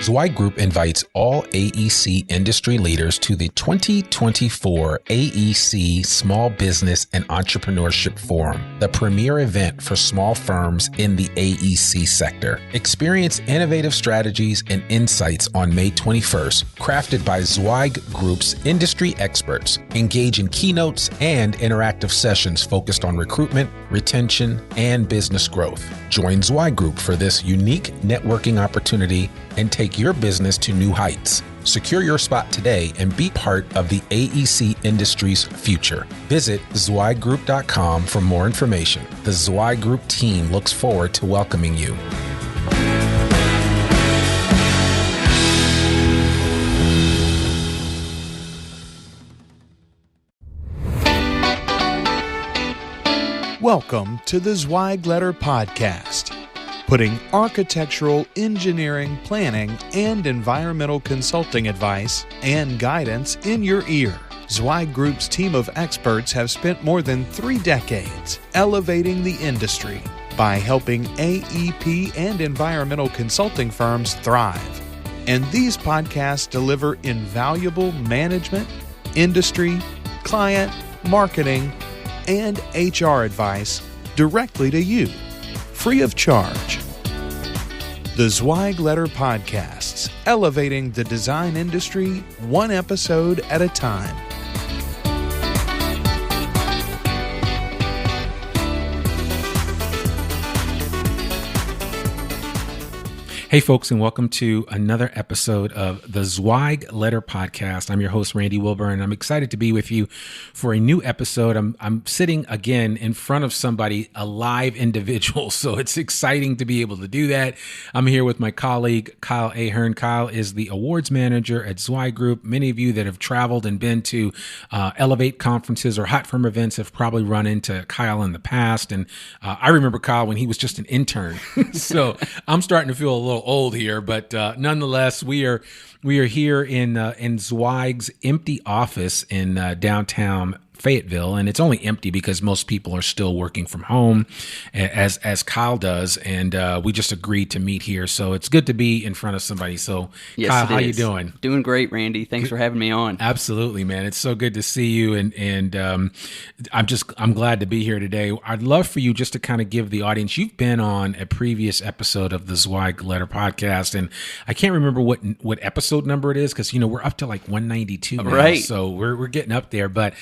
Zweig Group invites all AEC industry leaders to the 2024 AEC Small Business and Entrepreneurship Forum, the premier event for small firms in the AEC sector. Experience innovative strategies and insights on May 21st, crafted by Zweig Group's industry experts. Engage in keynotes and interactive sessions focused on recruitment, retention, and business growth. Join Zweig Group for this unique networking opportunity and take your business to new heights. Secure your spot today and be part of the AEC industry's future. Visit zweiggroup.com for more information. The Zweig Group team looks forward to welcoming you. Welcome to the Zweig Letter Podcast, putting architectural, engineering, planning, and environmental consulting advice and guidance in your ear. Zweig Group's team of experts have spent more than 3 decades elevating the industry by helping AEP and environmental consulting firms thrive. And these podcasts deliver invaluable management, industry, client, marketing, and HR advice directly to you, free of charge. The Zweig Letter Podcasts, elevating the design industry one episode at a time. Hey folks, and welcome to another episode of the Zweig Letter Podcast. I'm your host, Randy Wilbur, and I'm excited to be with you for a new episode. I'm sitting again in front of somebody, a live individual, so it's exciting to be able to do that. I'm here with my colleague, Kyle Ahern. Kyle is the awards manager at Zweig Group. Many of you that have traveled and been to Elevate conferences or Hot Firm events have probably run into Kyle in the past, and I remember Kyle when he was just an intern. So I'm starting to feel a little old here, but nonetheless, we are here in Zweig's empty office in downtown Fayetteville, and it's only empty because most people are still working from home, as Kyle does, and we just agreed to meet here. So it's good to be in front of somebody. So yes, Kyle, how you doing? Doing great, Randy. Thanks for having me on. Absolutely, man. It's so good to see you, and I'm glad to be here today. I'd love for you just to kind of give the audience. You've been on a previous episode of the Zweig Letter Podcast, and I can't remember what episode number it is because we're up to like 192 now, right? So we're getting up there, but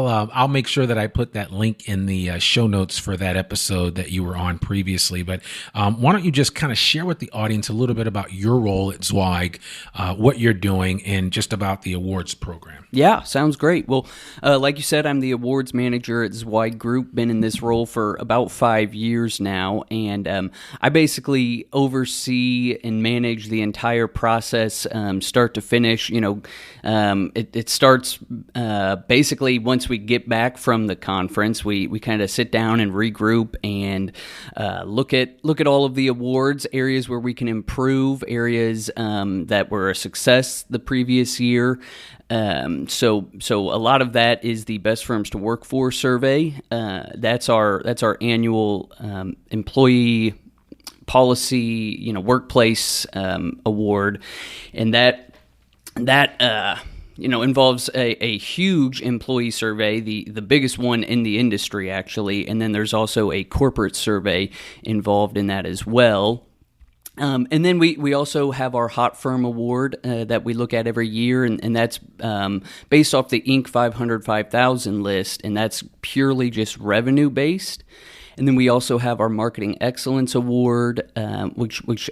I'll make sure that I put that link in the show notes for that episode that you were on previously. But why don't you just kind of share with the audience a little bit about your role at Zweig, what you're doing, and just about the awards program. Yeah, sounds great. Well, like you said, I'm the awards manager at Zweig Group. Been in this role for about 5 years now, and I basically oversee and manage the entire process, start to finish. It starts basically once we get back from the conference. We kind of sit down and regroup and look at all of the awards, areas where we can improve, areas that were a success the previous year. So a lot of that is the Best Firms to Work For survey. That's our annual employee policy, workplace award, and that involves a huge employee survey, the biggest one in the industry, actually. And then there's also a corporate survey involved in that as well. And then we also have our Hot Firm Award that we look at every year, and that's based off the Inc. 500, 5000 list, and that's purely just revenue-based. And then we also have our Marketing Excellence Award, which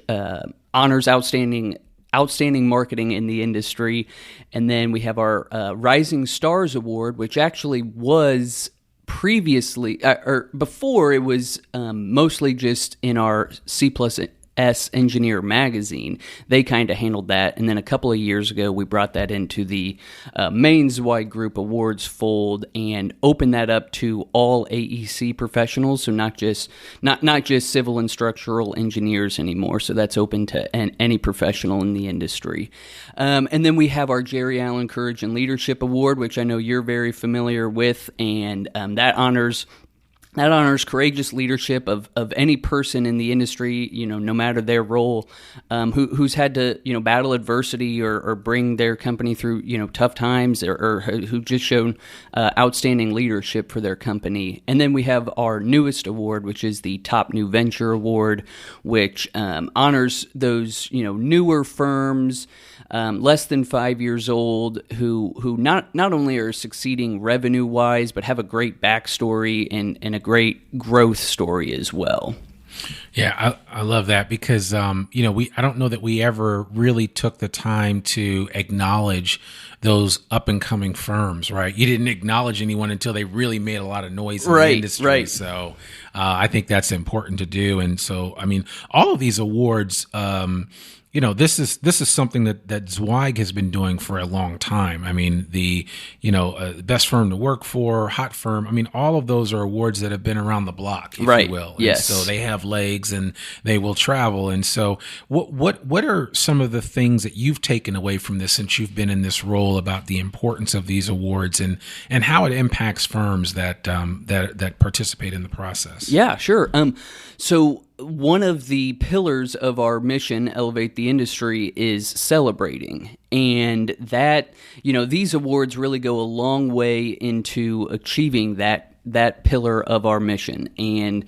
honors outstanding marketing in the industry. And then we have our Rising Stars Award, which actually was previously, or before, it was mostly just in our C+S Engineer magazine. They kind of handled that. And then a couple of years ago, we brought that into the main Zweig Group Awards fold and opened that up to all AEC professionals. So not just civil and structural engineers anymore. So that's open to any professional in the industry. And then we have our Jerry Allen Courage and Leadership Award, which I know you're very familiar with. And that honors That honors courageous leadership of any person in the industry, no matter their role, who's had to, battle adversity or bring their company through, tough times, or who've just shown outstanding leadership for their company. And then we have our newest award, which is the Top New Venture Award, which honors those, newer firms, less than 5 years old, who not only are succeeding revenue-wise, but have a great backstory and a great growth story as well. Yeah, I love that because, I don't know that we ever really took the time to acknowledge those up and coming firms, right? You didn't acknowledge anyone until they really made a lot of noise in the industry. Right. So I think that's important to do. And so, all of these awards, this is something that Zweig has been doing for a long time. The best firm to work for, hot firm. All of those are awards that have been around the block, if you will. Yes. And so they have legs and they will travel. And so what are some of the things that you've taken away from this since you've been in this role about the importance of these awards and how it impacts firms that participate in the process? Yeah, sure. So one of the pillars of our mission, Elevate the Industry, is celebrating. And that, these awards really go a long way into achieving that pillar of our mission. And,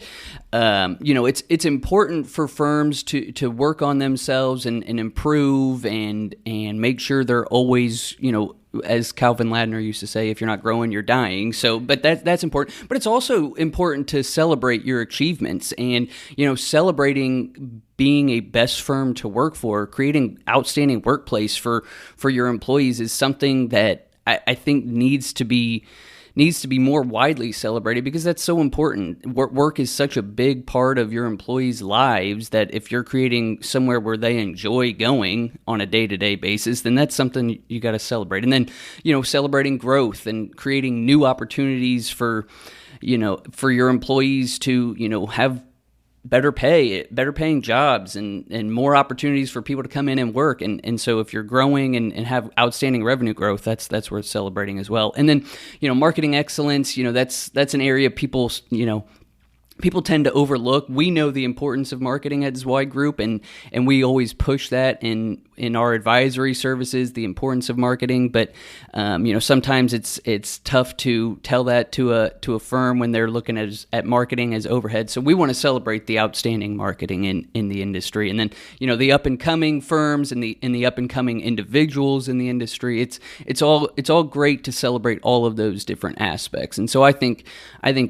it's important for firms to work on themselves and improve and make sure they're always, as Calvin Ladner used to say, if you're not growing, you're dying. So, but that's important. But it's also important to celebrate your achievements and, celebrating being a best firm to work for, creating outstanding workplace for your employees is something that I think needs to be more widely celebrated because that's so important. Work is such a big part of your employees' lives that if you're creating somewhere where they enjoy going on a day-to-day basis, then that's something you got to celebrate. And then, celebrating growth and creating new opportunities for your employees to, have better paying jobs and more opportunities for people to come in and work. And so if you're growing and have outstanding revenue growth, that's worth celebrating as well. And then, marketing excellence, that's an area people tend to overlook. We know the importance of marketing at Zweig Group, and we always push that in our advisory services, the importance of marketing. But sometimes it's tough to tell that to a firm when they're looking at marketing as overhead. So we want to celebrate the outstanding marketing in the industry, and then the up and coming firms and the up and coming individuals in the industry. It's all great to celebrate all of those different aspects. And so I think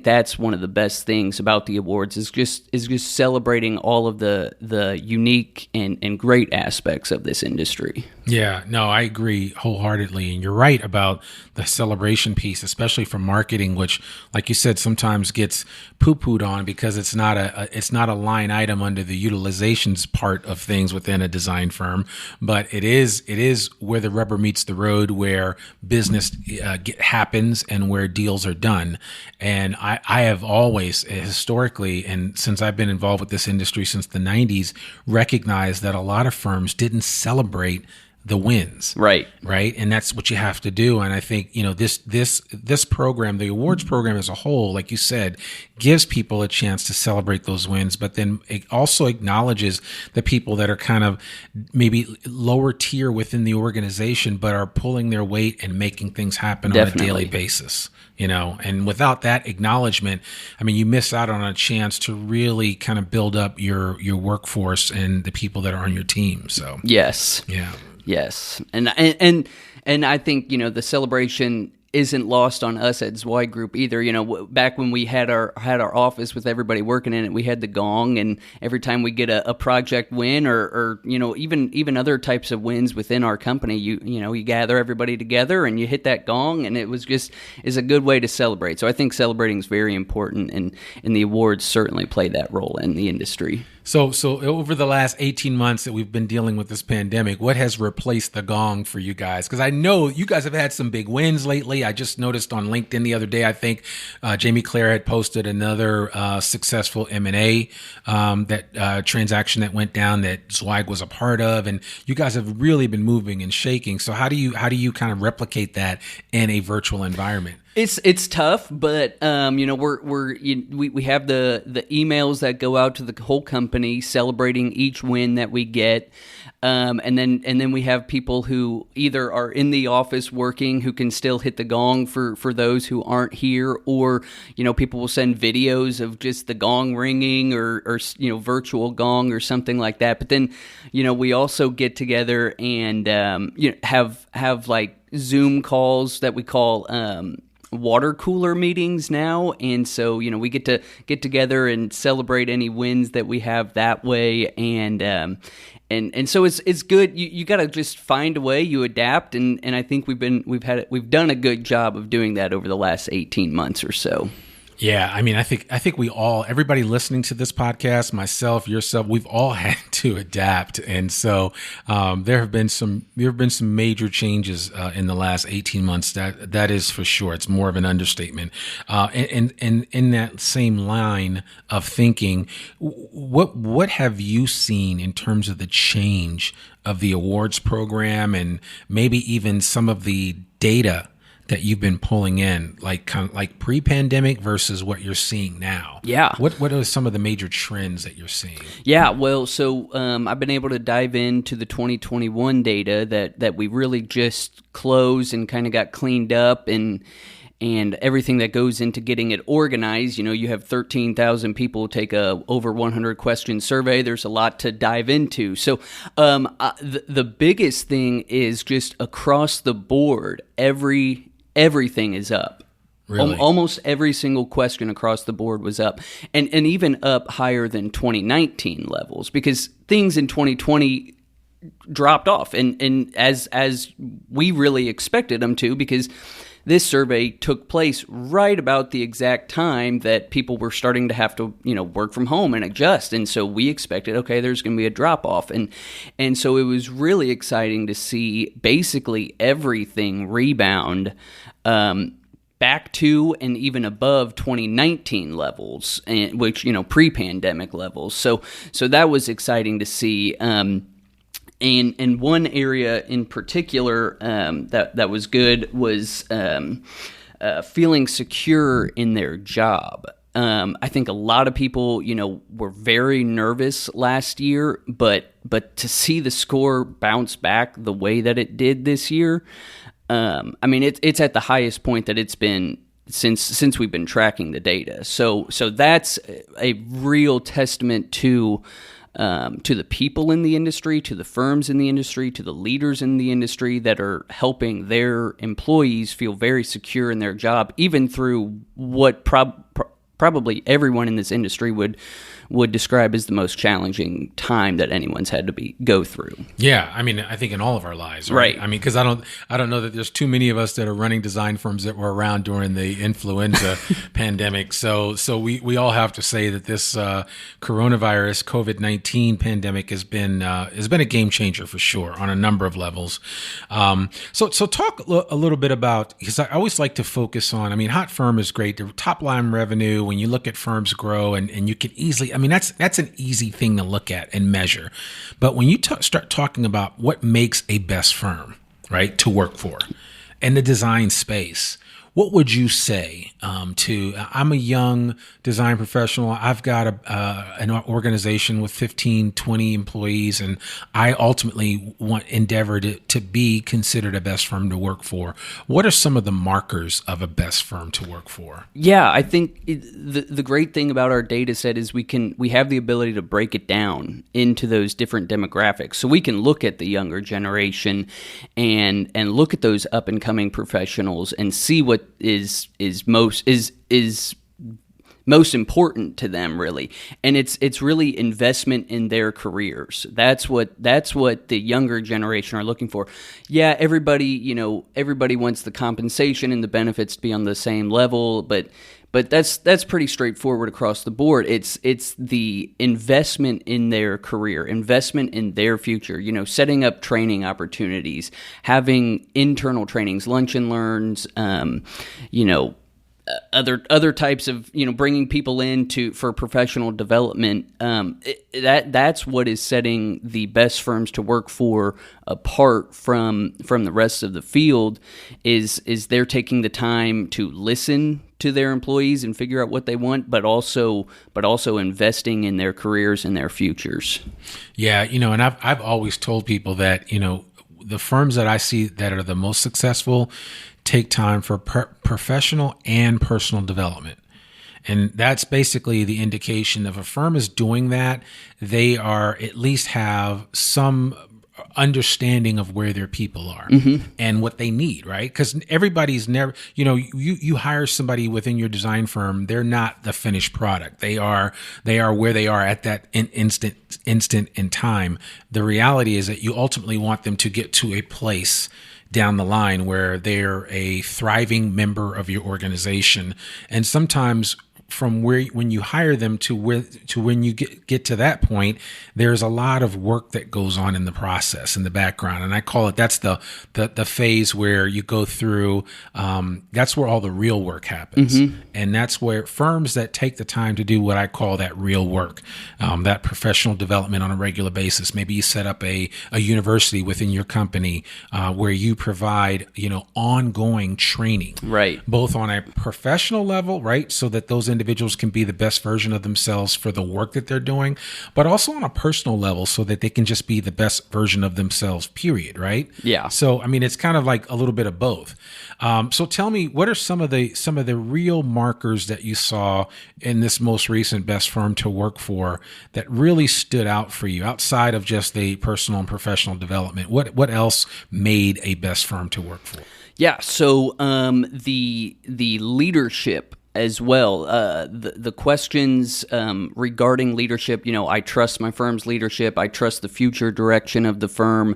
that's one of the best things about the awards is just celebrating all of the unique and great aspects of this industry. Yeah, no, I agree wholeheartedly. And you're right about the celebration piece, especially for marketing, which, like you said, sometimes gets poo-pooed on because it's not a line item under the utilizations part of things within a design firm. But it is where the rubber meets the road, where business happens and where deals are done. And I have always historically, and since I've been involved with this industry since the 90s, recognized that a lot of firms didn't celebrate the wins. Right. And that's what you have to do. And I think, this program, the awards program as a whole, like you said, gives people a chance to celebrate those wins, but then it also acknowledges the people that are kind of maybe lower tier within the organization, but are pulling their weight and making things happen Definitely. on a daily basis. And without that acknowledgement, you miss out on a chance to really kind of build up your workforce and the people that are on your team. So yes. Yeah. Yes. And I think, the celebration isn't lost on us at Zweig Group either. Back when we had our office with everybody working in it, we had the gong, and every time we get a project win or even other types of wins within our company, you gather everybody together and you hit that gong, and is a good way to celebrate. So I think celebrating is very important, and the awards certainly play that role in the industry. So over the last 18 months that we've been dealing with this pandemic, what has replaced the gong for you guys? Because I know you guys have had some big wins lately. I just noticed on LinkedIn the other day, I think Jamie Claire had posted another successful M&A transaction that went down that Zweig was a part of, and you guys have really been moving and shaking. So how do you kind of replicate that in a virtual environment? It's tough, but we have the emails that go out to the whole company celebrating each win that we get. And then we have people who either are in the office working who can still hit the gong for those who aren't here, or people will send videos of just the gong ringing or virtual gong or something like that. But then we also get together and have like Zoom calls that we call water cooler meetings now, and so we get to get together and celebrate any wins that we have that way, and so it's good. You got to just find a way, you adapt, and I think we've done a good job of doing that over the last 18 months or so. Yeah, I mean, I think everybody listening to this podcast, myself, yourself, we've all had to adapt, and so there have been some major changes in the last 18 months. That is for sure. It's more of an understatement. And in that same line of thinking, what have you seen in terms of the change of the awards program, and maybe even some of the data that you've been pulling in, like pre-pandemic versus what you're seeing now? Yeah. What are some of the major trends that you're seeing? Yeah, well, so I've been able to dive into the 2021 data that we really just closed and kind of got cleaned up, and everything that goes into getting it organized. You have 13,000 people take a over 100 question survey. There's a lot to dive into. So the biggest thing is just across the board, everything is up. Really? Almost every single question across the board was up, and even up higher than 2019 levels, because things in 2020 dropped off, and as we really expected them to, because this survey took place right about the exact time that people were starting to have to, work from home and adjust. And so we expected, okay, there's going to be a drop off. And so it was really exciting to see basically everything rebound back to and even above 2019 levels, which, pre-pandemic levels. So that was exciting to see. And one area in particular that was good was feeling secure in their job. I think a lot of people, were very nervous last year, but to see the score bounce back the way that it did this year, it's at the highest point that it's been since we've been tracking the data. So that's a real testament to the people in the industry, to the firms in the industry, to the leaders in the industry that are helping their employees feel very secure in their job, even through what probably everyone in this industry would describe as the most challenging time that anyone's had to go through. Yeah, I think in all of our lives, right? Because I don't know that there's too many of us that are running design firms that were around during the influenza pandemic. So we all have to say that this coronavirus COVID-19 pandemic has been a game changer for sure on a number of levels. So talk a little bit about, because I always like to focus on. Hot Firm is great. The top line revenue, when you look at firms grow, and you can easily. That's an easy thing to look at and measure. But when you start talking about what makes a best firm, right, to work for in the design space, what would you say I'm a young design professional. I've got an organization with 15, 20 employees, and I ultimately endeavor to be considered a best firm to work for. What are some of the markers of a best firm to work for? Yeah, I think the great thing about our data set is we have the ability to break it down into those different demographics. So we can look at the younger generation and look at those up and coming professionals and see what is most important to them, really. And it's really investment in their careers. That's what the younger generation are looking for. Yeah, everybody wants the compensation and the benefits to be on the same level, but that's pretty straightforward across the board. It's the investment in their career, investment in their future, setting up training opportunities, having internal trainings, lunch and learns, other types of, bringing people in for professional development. That's what is setting the best firms to work for apart from the rest of the field, is they're taking the time to listen to their employees and figure out what they want, but also investing in their careers and their futures. Yeah, and I've always told people that, the firms that I see that are the most successful take time for professional and personal development. And that's basically the indication if a firm is doing that, they are at least have some understanding of where their people are and what they need, right? Because everybody's never, you hire somebody within your design firm, they're not the finished product. They are where they are at that instant in time. The reality is that you ultimately want them to get to a place down the line where they're a thriving member of your organization. And sometimes from when you hire them to when you get to that point, there's a lot of work that goes on in the process, in the background. And I call it, that's the phase where you go through, that's where all the real work happens. And that's where firms that take the time to do what I call that real work, that professional development on a regular basis. Maybe you set up a university within your company where you provide, ongoing training, right? Both on a professional level, right? So that those individuals can be the best version of themselves for the work that they're doing, but also on a personal level so that they can just be the best version of themselves, period, right? Yeah. So, I mean, it's kind of like a little bit of both. So tell me, what are some of the real markers that you saw in this most recent best firm to work for that really stood out for you outside of just the personal and professional development? What else made a best firm to work for? Yeah. So, the leadership as well. The questions regarding leadership, I trust my firm's leadership. I trust the future direction of the firm.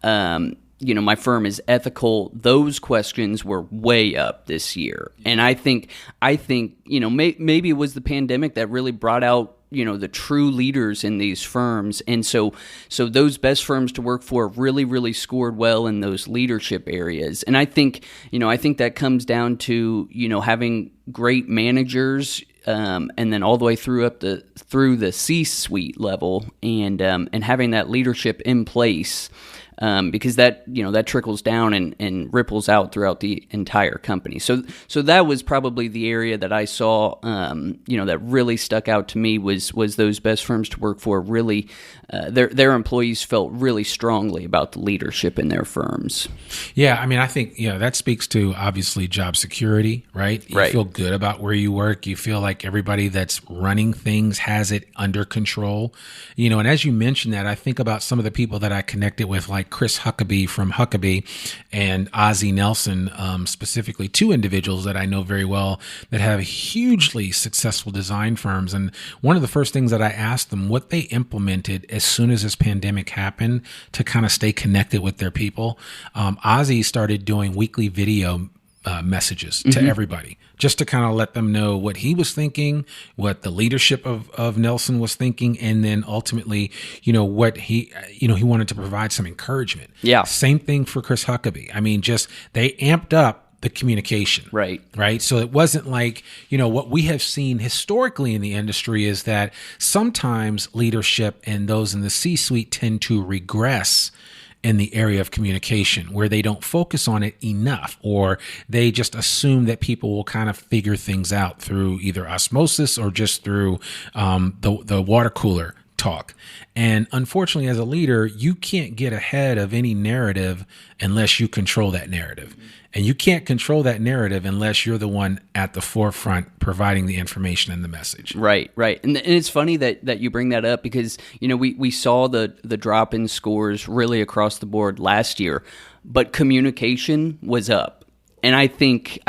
My firm is ethical. Those questions were way up this year. And I think maybe it was the pandemic that really brought out the true leaders in these firms. And so those best firms to work for really, really scored well in those leadership areas. And I think that comes down to, having great managers, and then all the way through the C-suite level, and having that leadership in place. Because that trickles down and ripples out throughout the entire company. So that was probably the area that I saw, that really stuck out to me was those best firms to work for. Really, their employees felt really strongly about the leadership in their firms. Yeah, I mean, I think that speaks to obviously job security, right? You feel good about where you work. You feel like everybody that's running things has it under control. And as you mentioned that, I think about some of the people that I connected with, like Chris Huckabee from Huckabee and Ozzie Nelson, specifically two individuals that I know very well that have hugely successful design firms. And one of the first things that I asked them what they implemented as soon as this pandemic happened to kind of stay connected with their people. Ozzie started doing weekly video messages to everybody, just to kind of let them know what he was thinking, what the leadership of Nelson was thinking, and then ultimately, what he wanted to provide some encouragement. Yeah. Same thing for Chris Huckabee. I mean, just they amped up the communication. Right. So it wasn't like, what we have seen historically in the industry is that sometimes leadership and those in the C-suite tend to regress in the area of communication, where they don't focus on it enough, or they just assume that people will kind of figure things out through either osmosis or just through the water cooler talk. And unfortunately, as a leader, you can't get ahead of any narrative unless you control that narrative. And you can't control that narrative unless you're the one at the forefront providing the information and the message. Right. And it's funny that you bring that up because, we saw the drop in scores really across the board last year, but communication was up. And I think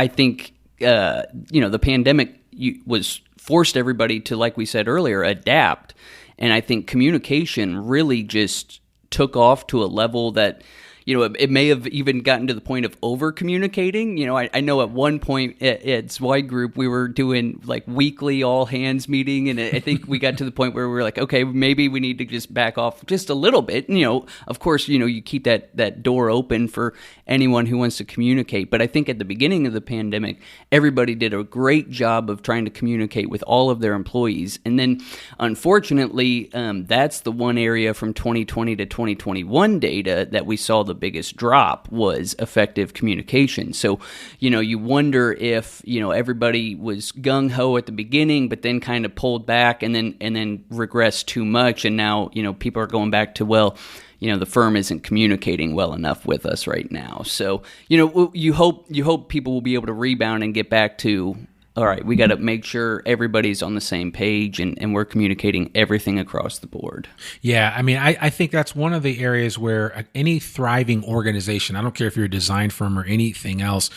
the pandemic was forced everybody to, like we said earlier, adapt. And I think communication really just took off to a level that, it may have even gotten to the point of over communicating. I know at one point at Zweig Group, we were doing like weekly all hands meeting. And I think we got to the point where we were like, okay, maybe we need to just back off just a little bit. And, of course, you keep that door open for anyone who wants to communicate. But I think at the beginning of the pandemic, everybody did a great job of trying to communicate with all of their employees. And then, unfortunately, that's the one area from 2020 to 2021 data that we saw the biggest drop was effective communication. So, you wonder if, everybody was gung-ho at the beginning, but then kind of pulled back and then regressed too much. And now, people are going back to, well, the firm isn't communicating well enough with us right now. So, you hope people will be able to rebound and get back to, all right, we got to make sure everybody's on the same page and we're communicating everything across the board. Yeah, I mean, I think that's one of the areas where any thriving organization, I don't care if you're a design firm or anything else,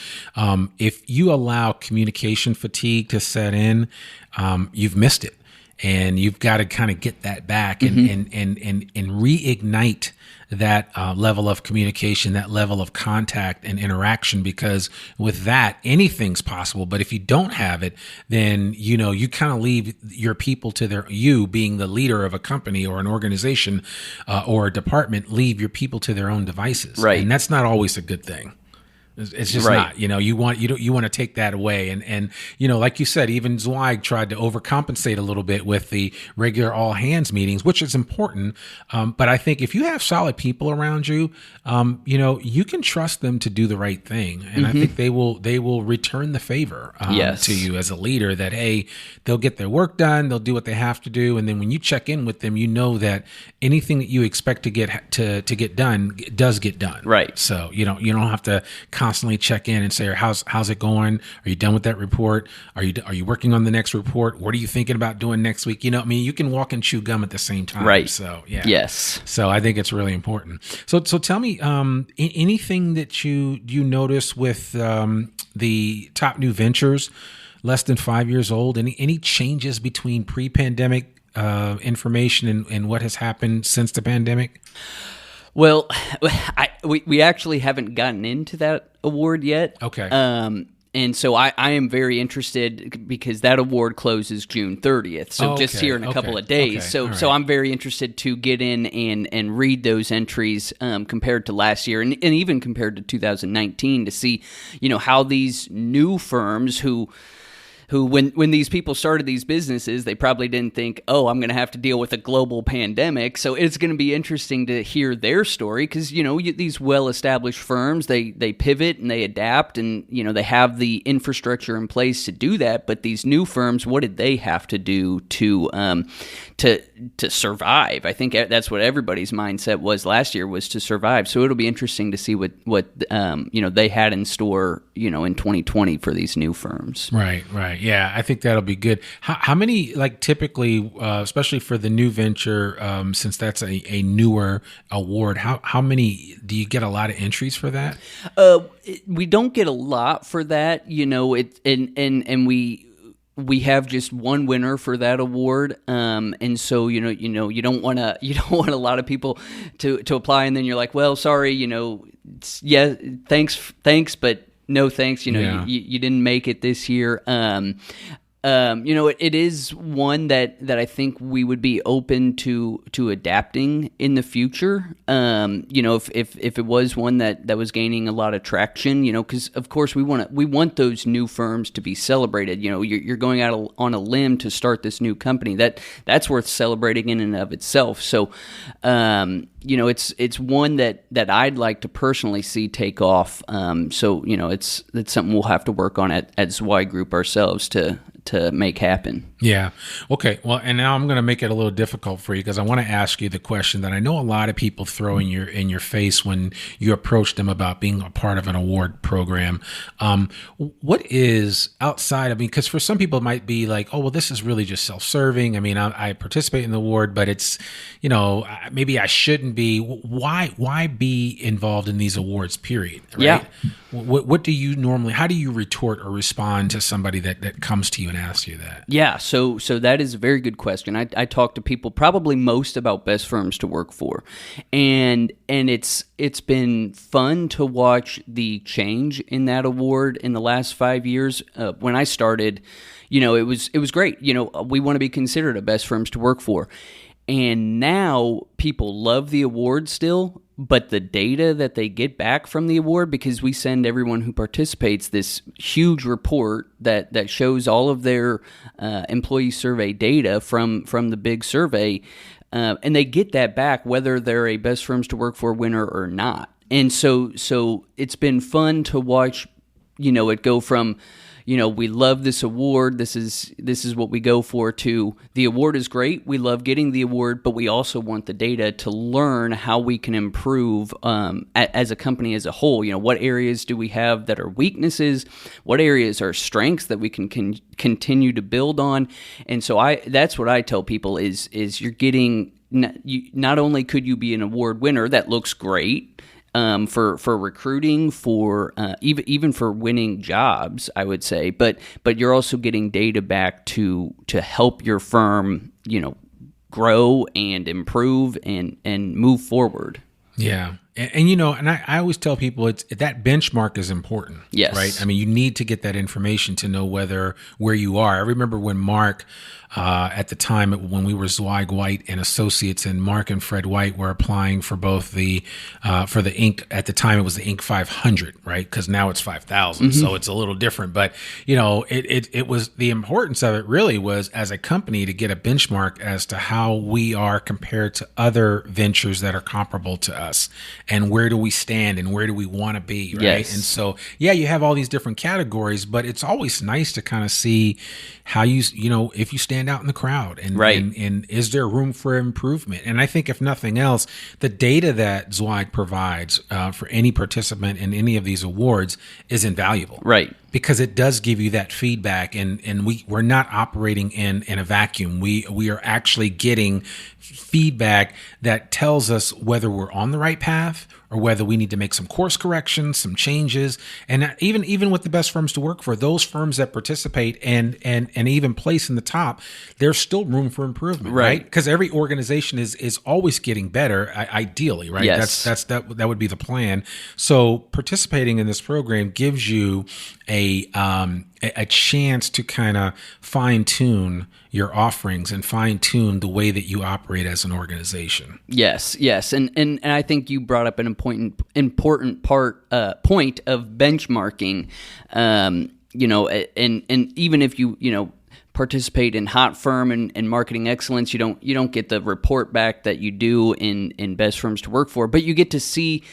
if you allow communication fatigue to set in, you've missed it. And you've got to kind of get that back and reignite that level of communication, that level of contact and interaction, because with that, anything's possible. But if you don't have it, then, you kind of leave your people to you being the leader of a company or an organization or a department, leave your people to their own devices. Right. And that's not always a good thing. It's just right. not, you want to take that away. And, like you said, even Zweig tried to overcompensate a little bit with the regular all hands meetings, which is important. But I think if you have solid people around you, you can trust them to do the right thing. And I think they will return the favor to you as a leader that, hey, they'll get their work done. They'll do what they have to do. And then when you check in with them, that anything that you expect to get done does get done. Right. So, you don't have to constantly check in and say, how's it going? Are you done with that report? Are you working on the next report? What are you thinking about doing next week? You can walk and chew gum at the same time. Right. So, yeah. Yes. So I think it's really important. So tell me, anything that you notice with the top new ventures, less than 5 years old, any changes between pre-pandemic information and what has happened since the pandemic? Well, we actually haven't gotten into that award yet. Okay. And so I am very interested because that award closes June 30th. So just here in a couple of days. So I'm very interested to get in and read those entries compared to last year and even compared to 2019 to see, how these new firms who when these people started these businesses, they probably didn't think, oh, I'm going to have to deal with a global pandemic. So it's going to be interesting to hear their story because, these well-established firms, they pivot and they adapt and, they have the infrastructure in place to do that. But these new firms, what did they have to do to survive? I think that's what everybody's mindset was last year, was to survive. So it'll be interesting to see what they had in store, in 2020 for these new firms. Right. Yeah, I think that'll be good. How many, typically, especially for the new venture, since that's a newer award, how many, do you get a lot of entries for that? We don't get a lot for that, and we have just one winner for that award, and so you don't want a lot of people to apply, and then you're like, well, sorry, thanks, but no thanks. You didn't make it this year. It is one that I think we would be open to adapting in the future. If it was one that was gaining a lot of traction, because of course we want those new firms to be celebrated. You're going out on a limb to start this new company. That's worth celebrating in and of itself. So, it's one that I'd like to personally see take off. It's something we'll have to work on at Zweig Group ourselves to make happen. Yeah. Okay. Well, and now I'm going to make it a little difficult for you because I want to ask you the question that I know a lot of people throw in your face when you approach them about being a part of an award program. What is outside of, because for some people it might be like, oh, well, this is really just self-serving. I mean, I participate in the award, but it's, maybe I shouldn't be. Why be involved in these awards, period? Right? Yeah. What do you normally, how do you retort or respond to somebody that comes to you haven't asked you that. Yeah, so that is a very good question. I talk to people probably most about best firms to work for, and it's been fun to watch the change in that award in the last 5 years. When I started, it was great. We want to be considered a best firms to work for, and now people love the award still. But the data that they get back from the award, because we send everyone who participates this huge report that shows all of their employee survey data from the big survey, and they get that back whether they're a best firms to work for winner or not. And so it's been fun to watch, it go from, we love this award, this is what we go for, to the award is great, we love getting the award, but we also want the data to learn how we can improve as a company as a whole. What areas do we have that are weaknesses? What areas are strengths that we can continue to build on? And so that's what I tell people is you're getting, not only could you be an award winner, that looks great, for recruiting, for even for winning jobs, I would say, but you're also getting data back to help your firm, grow and improve and move forward. Yeah. And I always tell people that benchmark is important. Yes. Right. I mean, you need to get that information to know where you are. I remember when Mark, at the time when we were Zweig White and Associates, and Mark and Fred White were applying for both for the Inc. At the time, it was the Inc. 500, right? Because now it's 5,000, so it's a little different. But it was, the importance of it really was, as a company, to get a benchmark as to how we are compared to other ventures that are comparable to us. And where do we stand and where do we want to be, right? Yes. And so, you have all these different categories, but it's always nice to kind of see how if you stand out in the crowd, and, right. and is there room for improvement? And I think, if nothing else, the data that Zweig provides for any participant in any of these awards is invaluable. Right. Because it does give you that feedback, and we're not operating in a vacuum. We are actually getting feedback that tells us whether we're on the right path or whether we need to make some course corrections, some changes. And even with the best firms to work for, those firms that participate and even place in the top, there's still room for improvement, right? Because every organization is always getting better, ideally, right? Yes. That would be the plan. So participating in this program gives you a chance to kind of fine tune your offerings and fine tune the way that you operate as an organization. Yes, and I think you brought up an important point of benchmarking. And even if you participate in hot firm and marketing excellence, you don't get the report back that you do in best firms to work for, but you get to see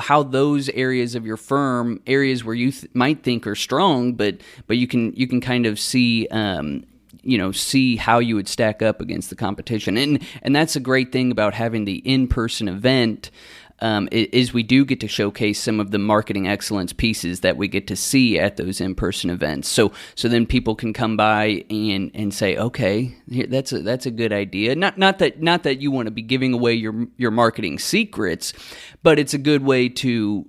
how those areas of your firm, areas where you might think are strong, but you can kind of see see how you would stack up against the competition. And that's a great thing about having the in-person event, is we do get to showcase some of the marketing excellence pieces that we get to see at those in-person events. So then people can come by and say, okay, that's a good idea. Not that you want to be giving away your marketing secrets, but it's a good way to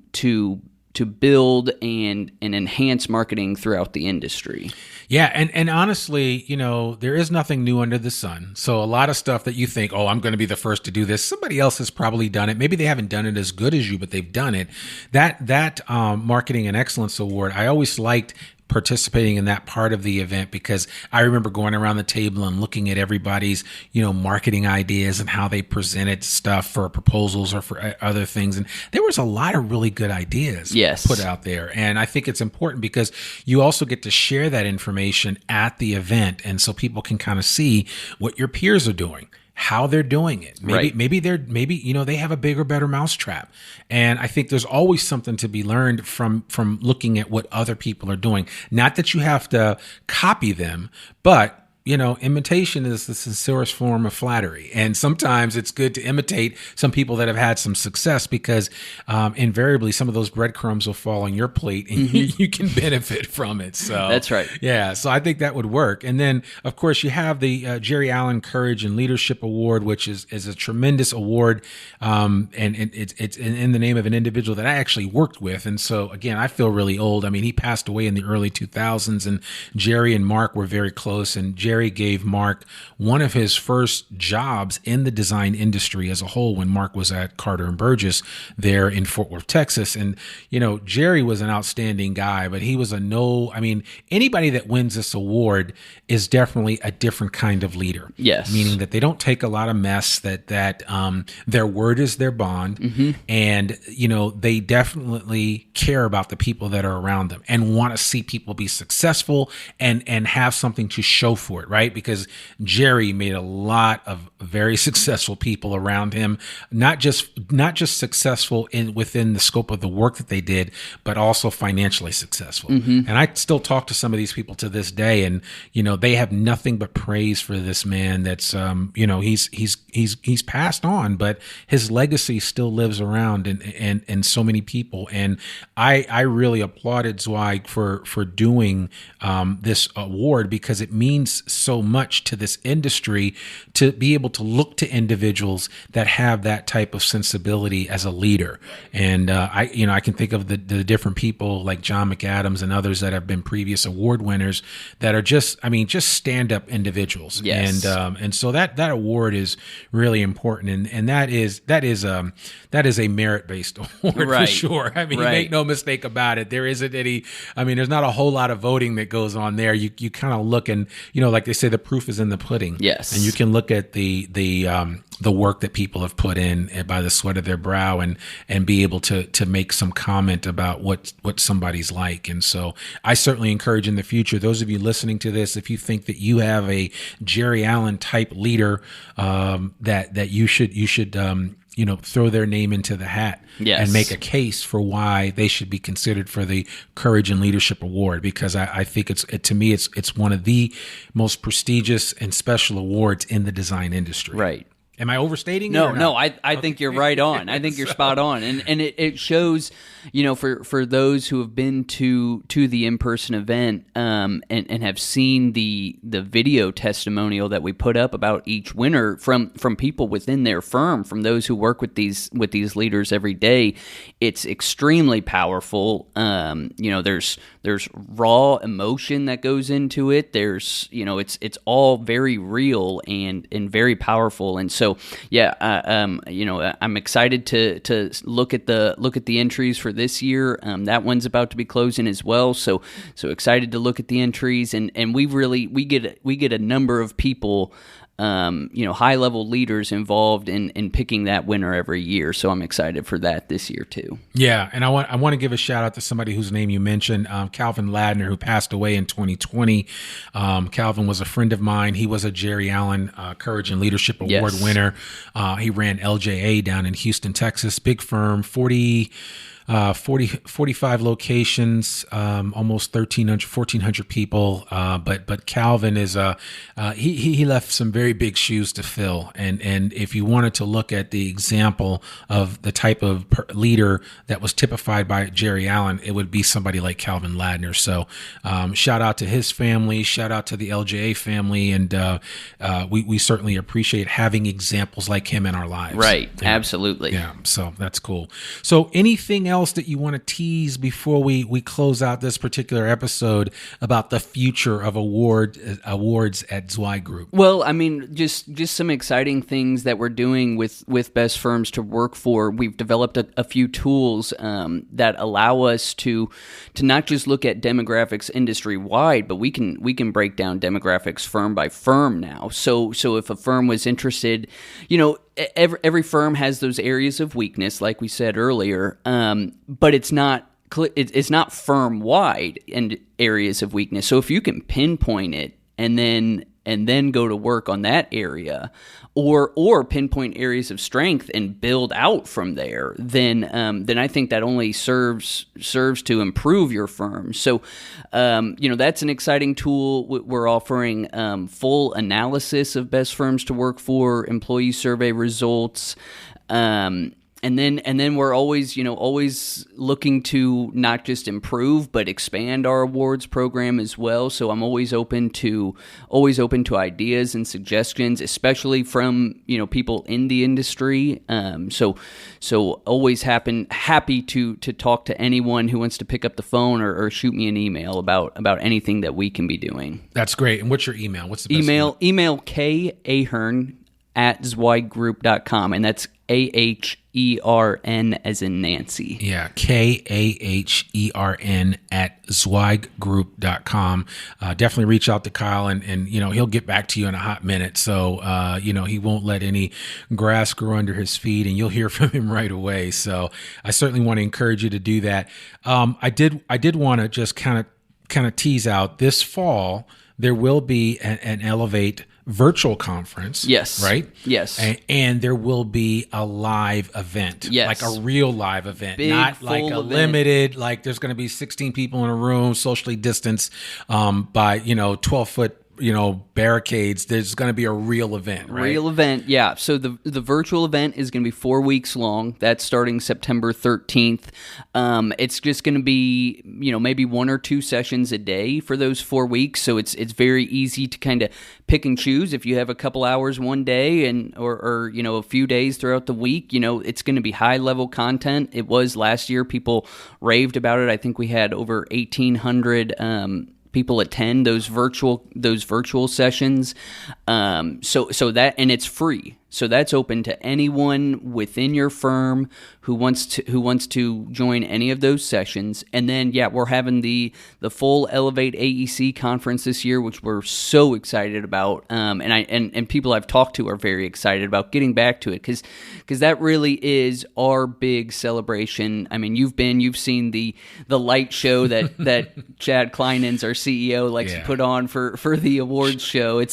build and enhance marketing throughout the industry. Yeah, and honestly, there is nothing new under the sun. So a lot of stuff that you think, oh, I'm going to be the first to do this, somebody else has probably done it. Maybe they haven't done it as good as you, but they've done it. That Marketing and Excellence Award, I always liked participating in that part of the event, because I remember going around the table and looking at everybody's, marketing ideas and how they presented stuff for proposals or for other things. And there was a lot of really good ideas put out there. And I think it's important because you also get to share that information at the event. And so people can kind of see what your peers are doing, how they're doing it. Maybe they have a bigger, better mousetrap. And I think there's always something to be learned from looking at what other people are doing. Not that you have to copy them, but imitation is the sincerest form of flattery. And sometimes it's good to imitate some people that have had some success because invariably some of those breadcrumbs will fall on your plate and you can benefit from it. So that's right. Yeah. So I think that would work. And then, of course, you have the Jerry Allen Courage and Leadership Award, which is a tremendous award. And it's in the name of an individual that I actually worked with. And so, again, I feel really old. I mean, he passed away in the early 2000s, and Jerry and Mark were very close. And Jerry gave Mark one of his first jobs in the design industry as a whole when Mark was at Carter and Burgess there in Fort Worth, Texas. And, Jerry was an outstanding guy, but he was anybody that wins this award is definitely a different kind of leader. Yes. Meaning that they don't take a lot of mess, that their word is their bond. And, they definitely care about the people that are around them and want to see people be successful and have something to show for it, right? Because Jerry made a lot of very successful people around him, not just successful within the scope of the work that they did, but also financially successful. And I still talk to some of these people to this day, and they have nothing but praise for this man. That's he's passed on, but his legacy still lives around and so many people. And I really applauded Zweig for doing this award because it means so much to this industry to be able to look to individuals that have that type of sensibility as a leader. And I can think of the different people like John McAdams and others that have been previous award winners that are just stand-up individuals. Yes. And so that award is really important, and that is a merit-based award for sure. I mean, you make no mistake about it. There isn't any. I mean, there's not a whole lot of voting that goes on there. You kind of look and like they say, the proof is in the pudding. Yes. And you can look at the work that people have put in by the sweat of their brow and be able to make some comment about what somebody's like. And so I certainly encourage in the future, those of you listening to this, if you think that you have a Jerry Allen type leader, that you should throw their name into the hat. Yes. And make a case for why they should be considered for the Courage and Leadership Award, because I think it's one of the most prestigious and special awards in the design industry. Right. Am I overstating? No, I think you're right on. I think you're spot on, and it shows, for those who have been to the in-person event, and have seen the video testimonial that we put up about each winner from people within their firm, from those who work with these leaders every day. It's extremely powerful. There's raw emotion that goes into it. There's it's all very real and very powerful, and so. I'm excited to look at the entries for this year. That one's about to be closing as well. So excited to look at the entries, and we get a number of people, high level leaders involved in picking that winner every year. So I'm excited for that this year too. Yeah, and I want to give a shout out to somebody whose name you mentioned, Calvin Ladner, who passed away in 2020. Calvin was a friend of mine. He was a Jerry Allen Courage and Leadership Award winner. He ran LJA down in Houston, Texas, big firm, 45 locations, almost 1,400 people. But Calvin is he left some very big shoes to fill. And if you wanted to look at the example of the type of leader that was typified by Jerry Allen, it would be somebody like Calvin Ladner. So shout out to his family, shout out to the LJA family, and we certainly appreciate having examples like him in our lives. Right, yeah. Absolutely. Yeah, so that's cool. So anything else that you want to tease before we close out this particular episode about the future of awards at Zweig Group? Well, I mean, just some exciting things that we're doing with best firms to work for. We've developed a few tools that allow us to not just look at demographics industry wide, but we can break down demographics firm by firm now. So if a firm was interested, every firm has those areas of weakness, like we said earlier, but it's not firm wide and areas of weakness. So if you can pinpoint it and then and then go to work on that area, or pinpoint areas of strength and build out from there, then I think that only serves to improve your firm. So, that's an exciting tool. We're offering full analysis of best firms to work for, employee survey results. And then we're always looking to not just improve but expand our awards program as well. So I'm always open to ideas and suggestions, especially from people in the industry. So always happy to talk to anyone who wants to pick up the phone or shoot me an email about anything that we can be doing. That's great. And what's your email? What's the best email kahern@zweiggroup.com, and that's AHERN as in Nancy. Yeah, KAHERN @zweiggroup.com. Definitely reach out to Kyle, and he'll get back to you in a hot minute. So he won't let any grass grow under his feet, and you'll hear from him right away. So I certainly want to encourage you to do that. I did want to just kind of tease out this fall. There will be an Elevate virtual conference. Yes. Right? Yes. And there will be a live event. Yes. Like a real live event. Big, not like a event. limited, like there's going to be 16 people in a room, socially distanced by, 12-foot, barricades. There's going to be a real event, right? Real event, yeah. So the virtual event is going to be 4 weeks long. That's starting September 13th. It's just going to be, maybe 1 or 2 sessions a day for those 4 weeks. So it's very easy to kind of pick and choose. If you have a couple hours one day or a few days throughout the week, it's going to be high level content. It was last year. People raved about it. I think we had over 1,800 people attend those virtual sessions. So that, and it's free. So that's open to anyone within your firm who wants to join any of those sessions. And then, we're having the full Elevate AEC conference this year, which we're so excited about. And people I've talked to are very excited about getting back to it because that really is our big celebration. I mean, you've seen the light show that Chad Kleinens, our CEO, likes to put on for the awards show.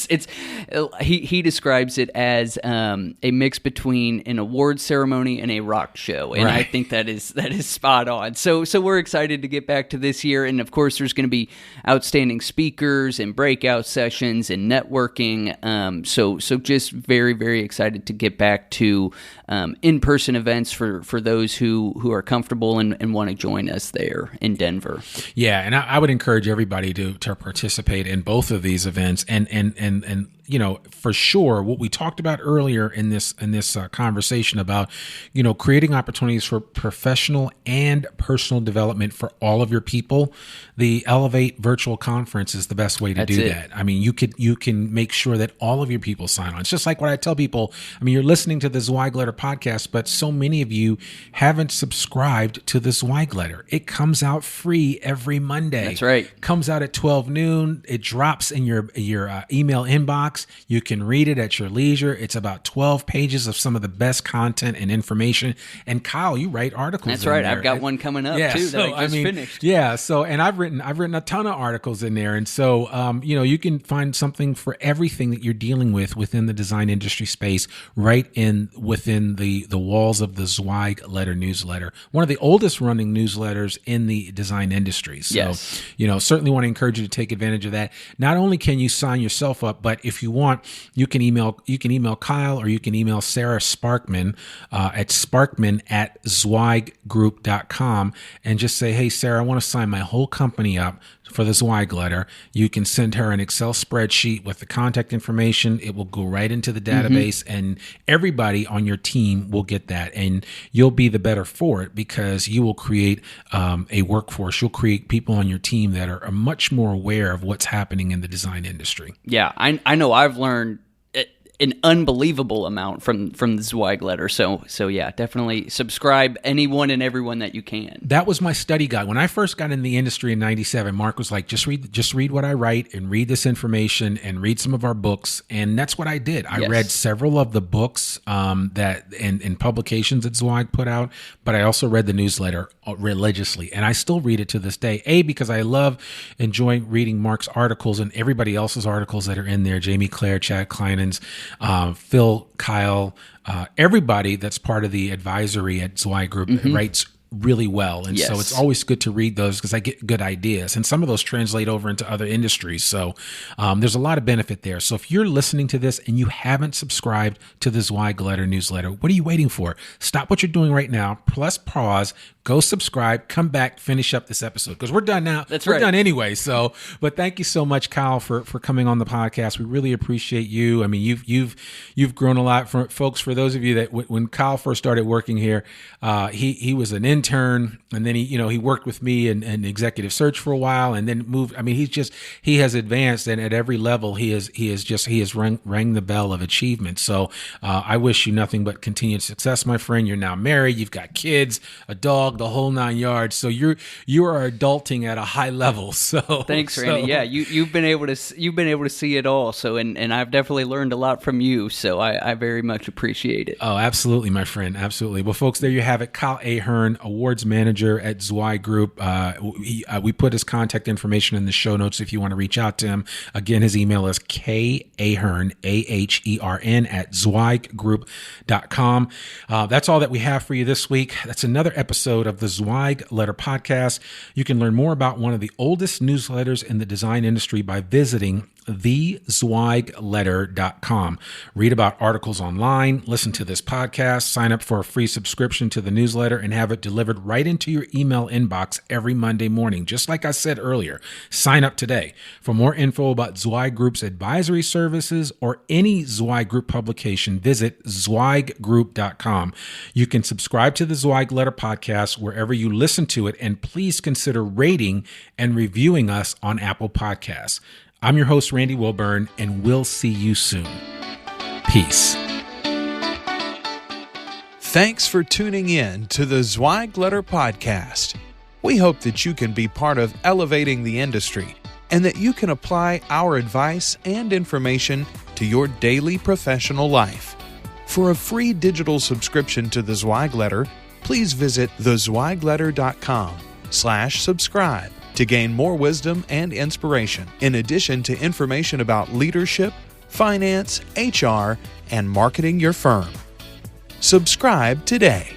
He describes it as a mix between an award ceremony and a rock show, and right. I think that is spot on. So we're excited to get back to this year, and of course, there's going to be outstanding speakers and breakout sessions and networking. So just very, very excited to get back to in-person events for those who are comfortable and want to join us there in Denver. Yeah, and I would encourage everybody to participate in both of these events, and for sure, what we talked about earlier in this conversation about, creating opportunities for professional and personal development for all of your people. The Elevate virtual conference is the best way to do that. I mean, you can make sure that all of your people sign on. It's just like what I tell people. I mean, you're listening to the Zweig Letter podcast, but so many of you haven't subscribed to the Zweig Letter. It comes out free every Monday. That's right. It comes out at 12 noon. It drops in your email inbox. You can read it at your leisure. It's about 12 pages of some of the best content and information. And Kyle, you write articles. That's right. There. I've got one coming up too that I just finished. Yeah. So, and I've written a ton of articles in there. And so, you can find something for everything that you're dealing with within the design industry space, right within the walls of the Zweig Letter newsletter, one of the oldest running newsletters in the design industry. So, yes. Certainly want to encourage you to take advantage of that. Not only can you sign yourself up, but if you want, you can email Kyle, or you can email Sarah Sparkman at sparkman@zweiggroup.com and just say, hey, Sarah, I want to sign my whole company up for the Zweig Letter. You can send her an Excel spreadsheet with the contact information. It will go right into the database, and everybody on your team will get that, and you'll be the better for it because you will create a workforce. You'll create people on your team that are much more aware of what's happening in the design industry. Yeah, I know I've learned an unbelievable amount from the Zweig letter. So yeah, definitely subscribe anyone and everyone that you can. That was my study guide. When I first got in the industry in 97, Mark was like, just read what I write and read this information and read some of our books. And that's what I did. I read several of the books that in publications that Zweig put out, but I also read the newsletter religiously. And I still read it to this day, because I love enjoying reading Mark's articles and everybody else's articles that are in there. Jamie Claire, Chad Kleinen's, Phil, Kyle, everybody that's part of the advisory at Zweig Group writes really well. And so it's always good to read those because I get good ideas. And some of those translate over into other industries. So there's a lot of benefit there. So if you're listening to this and you haven't subscribed to the Zweig Letter newsletter, what are you waiting for? Stop what you're doing right now, plus pause, go subscribe, come back, finish up this episode because we're done now. We're done anyway. So, but thank you so much, Kyle, for coming on the podcast. We really appreciate you. I mean, you've grown a lot. For folks, for those of you that when Kyle first started working here, he was an intern, and then he worked with me in executive search for a while, and then moved. I mean, he has advanced, and at every level he has rang the bell of achievement. So I wish you nothing but continued success, my friend. You're now married, you've got kids, a dog, the whole 9 yards. So you are adulting at a high level. So thanks, Randy. Yeah, you've been able to see it all. So and I've definitely learned a lot from you. So I very much appreciate it. Oh, absolutely, my friend, absolutely. Well, folks, there you have it. Kyle Ahern, awards manager at Zweig Group. We put his contact information in the show notes if you want to reach out to him. Again, his email is kahern, AHERN @zweiggroup.com. That's all that we have for you this week. That's another episode of the Zweig Letter Podcast. You can learn more about one of the oldest newsletters in the design industry by visiting thezweigletter.com. Read about articles online, listen to this podcast, sign up for a free subscription to the newsletter, and have it delivered right into your email inbox every Monday morning. Just like I said earlier, sign up today. For more info about Zweig Group's advisory services or any Zweig Group publication, visit zweiggroup.com. You can subscribe to the Zweig Letter Podcast wherever you listen to it, and please consider rating and reviewing us on Apple Podcasts. I'm your host, Randy Wilburn, and we'll see you soon. Peace. Thanks for tuning in to the Zweig Letter Podcast. We hope that you can be part of elevating the industry and that you can apply our advice and information to your daily professional life. For a free digital subscription to the Zweig Letter, please visit thezweigletter.com/subscribe. to gain more wisdom and inspiration, in addition to information about leadership, finance, HR, and marketing your firm. Subscribe today.